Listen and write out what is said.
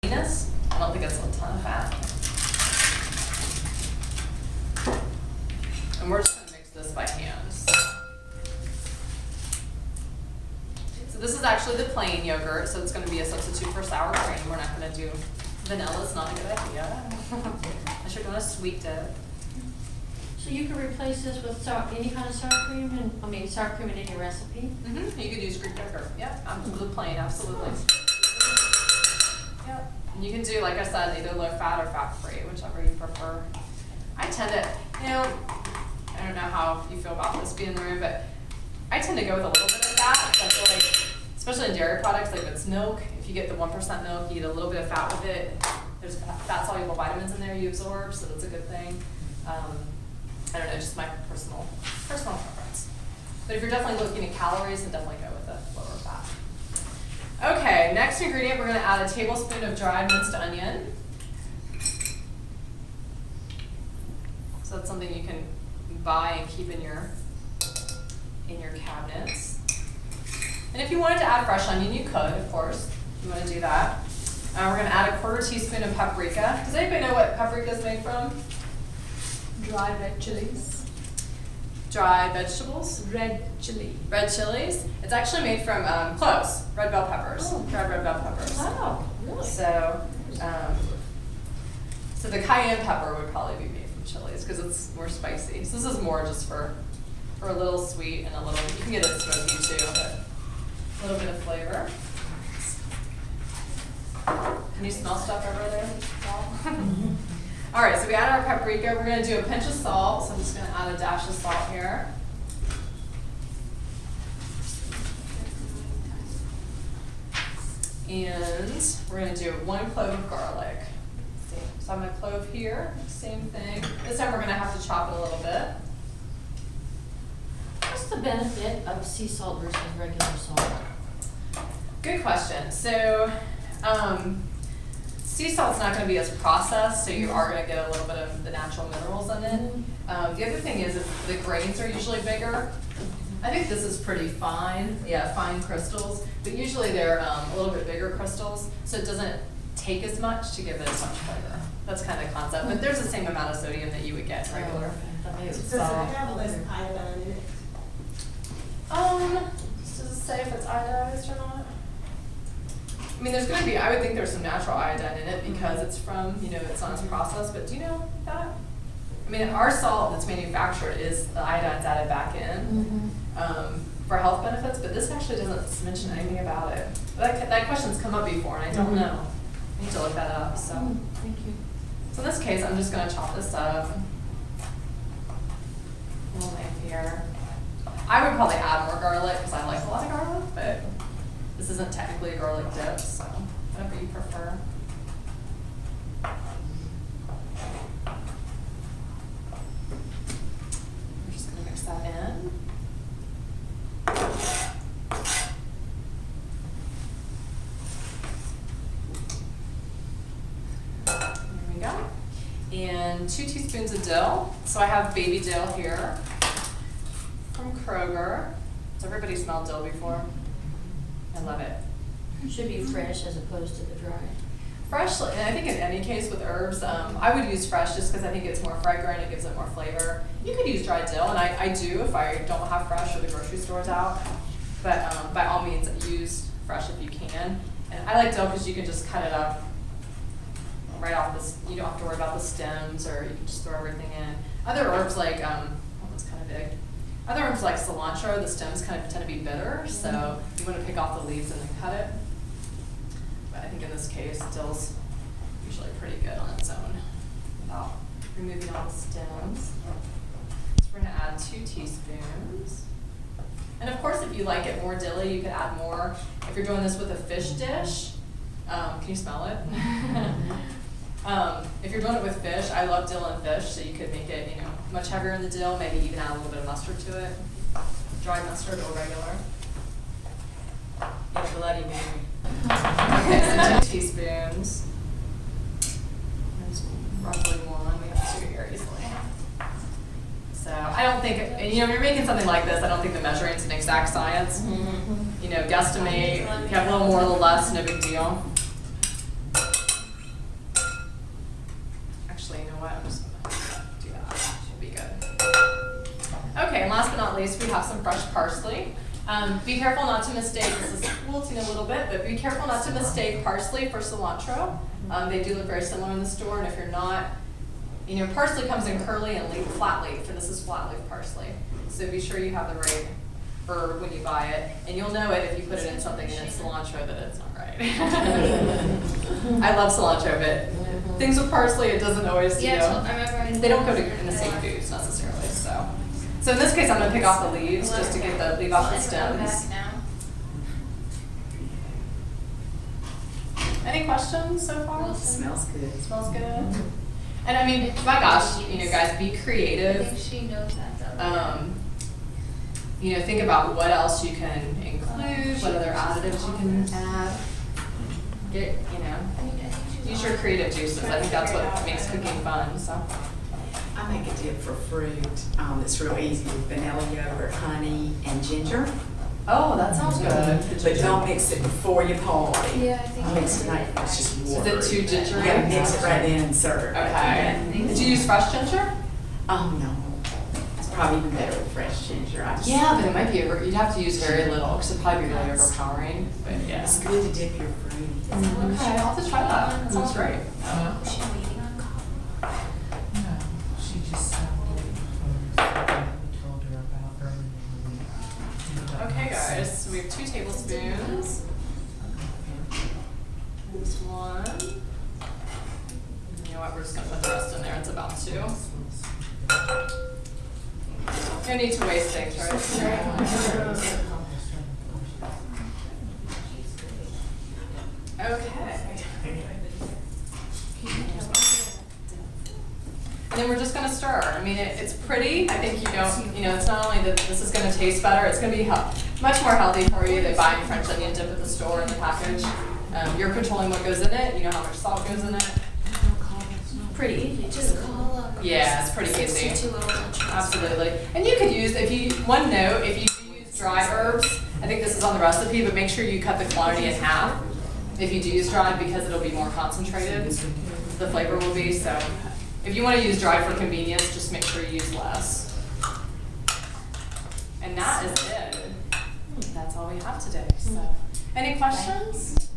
creaminess. I don't think it's a ton of fat. And we're just going to mix this by hand. So this is actually the plain yogurt, so it's going to be a substitute for sour cream. We're not going to do vanilla. It's not a good idea. Unless you're doing a sweet dip. So you could replace this with any kind of sour cream, and sour cream in any recipe? Mm-hmm. You could use Greek yogurt. Yep, the plain, absolutely. Yep. And you can do, like I said, either low fat or fat free, whichever you prefer. I tend to, I don't know how you feel about this being in the room, but I tend to go with a little bit of fat. I feel like, especially in dairy products, like if it's milk, if you get the 1% milk, you eat a little bit of fat with it. There's fat-soluble vitamins in there you absorb, so that's a good thing. I don't know, just my personal preference. But if you're definitely looking at calories, then definitely go with the lower fat. Okay, next ingredient, we're going to add a tablespoon of dried minced onion. So that's something you can buy and keep in your cabinets. And if you wanted to add fresh onion, you could, of course, if you want to do that. We're going to add a 1/4 teaspoon of paprika. Does anybody know what paprika is made from? Dry red chilies. Dry vegetables? Red chili. Red chilies. It's actually made from cloves, red bell peppers, Oh. dried red bell peppers. Oh, really? So, so the cayenne pepper would probably be made from chilies because it's more spicy. So this is more just for a little sweet and a little, you can get it smoky too, but a little bit of flavor. Can you smell stuff over there? All right, so we add our paprika. We're going to do a pinch of salt. So I'm just going to add a dash of salt here. And we're going to do 1 clove of garlic. So I'm going to clove here, same thing. This time we're going to have to chop it a little bit. What's the benefit of sea salt versus regular salt? Good question. So sea salt's not going to be as processed, so you are going to get a little bit of the natural minerals in it. The other thing is the grains are usually bigger. I think this is pretty fine, fine crystals, but usually they're a little bit bigger crystals, so it doesn't take as much to give it as much flavor. That's kind of the concept, but there's the same amount of sodium that you would get in regular. Does it have less iodine in it? Does it say if it's iodized or not? I mean, there's going to be, I would think there's some natural iodine in it because it's from, it's not as processed, but do you know that? I mean, our salt that's manufactured is the iodine's added back in for health benefits, but this actually doesn't mention anything about it. That question's come up before, and I don't know. I need to look that up, so. Thank you. So in this case, I'm just going to chop this up. A little knife here. I would probably add more garlic because I like a lot of garlic, but this isn't technically a garlic dip, so whatever you prefer. I'm just going to mix that in. There we go. And 2 teaspoons of dill. So I have baby dill here from Kroger. Has everybody smelled dill before? I love it. Should be fresh as opposed to the dry. Fresh, and I think in any case with herbs, I would use fresh just because I think it's more fragrant, it gives it more flavor. You could use dried dill, and I do if I don't have fresh or the grocery store's out. But by all means, use fresh if you can. And I like dill because you can just cut it up right off this. You don't have to worry about the stems, or you can just throw everything in. Other herbs like, oh, that's kind of big. Other herbs like cilantro, the stems kind of tend to be bitter, so you want to pick off the leaves and then cut it. But I think in this case, dill's usually pretty good on its own without removing all the stems. So we're going to add 2 teaspoons. And of course, if you like it more dilly, you could add more. If you're doing this with a fish dish, can you smell it? If you're doing it with fish, I love dill and fish, so you could make it, much heavier in the dill, maybe even add a little bit of mustard to it, dry mustard or regular. It's bloody maybe. Okay, so 2 teaspoons. There's roughly 1. We have 2 here easily. So I don't think, when you're making something like this, I don't think the measuring's an exact science. Guesstimate. If you have a little more, a little less, no big deal. least, we have some fresh parsley. Be careful not to mistake, this is wilting a little bit, but be careful not to mistake parsley for cilantro. They do look very similar in the store, and if you're not, parsley comes in curly and flat leaf, and this is flat leaf parsley. So be sure you have the right herb when you buy it, and you'll know it if you put it in something and it's cilantro that it's not right. I love cilantro, but things with parsley, it doesn't always, I remember. they don't go in the same foods necessarily, so. So in this case, I'm gonna pick off the leaves just to leave off the stems. Any questions so far? Smells good. Smells good. And I mean, my gosh, guys, be I creative. think she knows that though. Think about what else you can include, what other additives you can add. Use your creative juices. I think that's what makes cooking fun, so. I make a dip for fruit that's real easy with vanilla yogurt, honey, and ginger. Oh, that sounds good. But don't mix it before you party. Yeah, I think Mix it like it's just water. Is it too gingery? You gotta mix it right in and serve. Okay. Did you use fresh ginger? Oh, no. It's probably even better with fresh ginger. Yeah, but it might be, you'd have to use very little, because it'd probably be really overpowering, but yeah. It's good to dip your fruit. Okay, I'll have to try that. That sounds great. She waiting on call. No, she just told her about earlier in the week. Okay, guys, so we have 2 tablespoons. This one. You know what, we're just gonna put the rest in there, it's about 2. No need to waste things, right? Okay. And then we're just gonna stir. I mean, it's pretty. I think it's not only that this is gonna taste better, it's gonna be much more healthy for you than buying French onion dip at the store in the package. You're controlling what goes in it, you know how much salt goes in it. Pretty easy. Just call up. Yeah, it's pretty easy. 62201. Absolutely. And you could use, if you do use dry herbs, I think this is on the recipe, but make sure you cut the quantity in half if you do use dried, because it'll be more concentrated, the flavor will be. So if you want to use dried for convenience, just make sure you use less. And that is it. That's all we have today. So, any questions?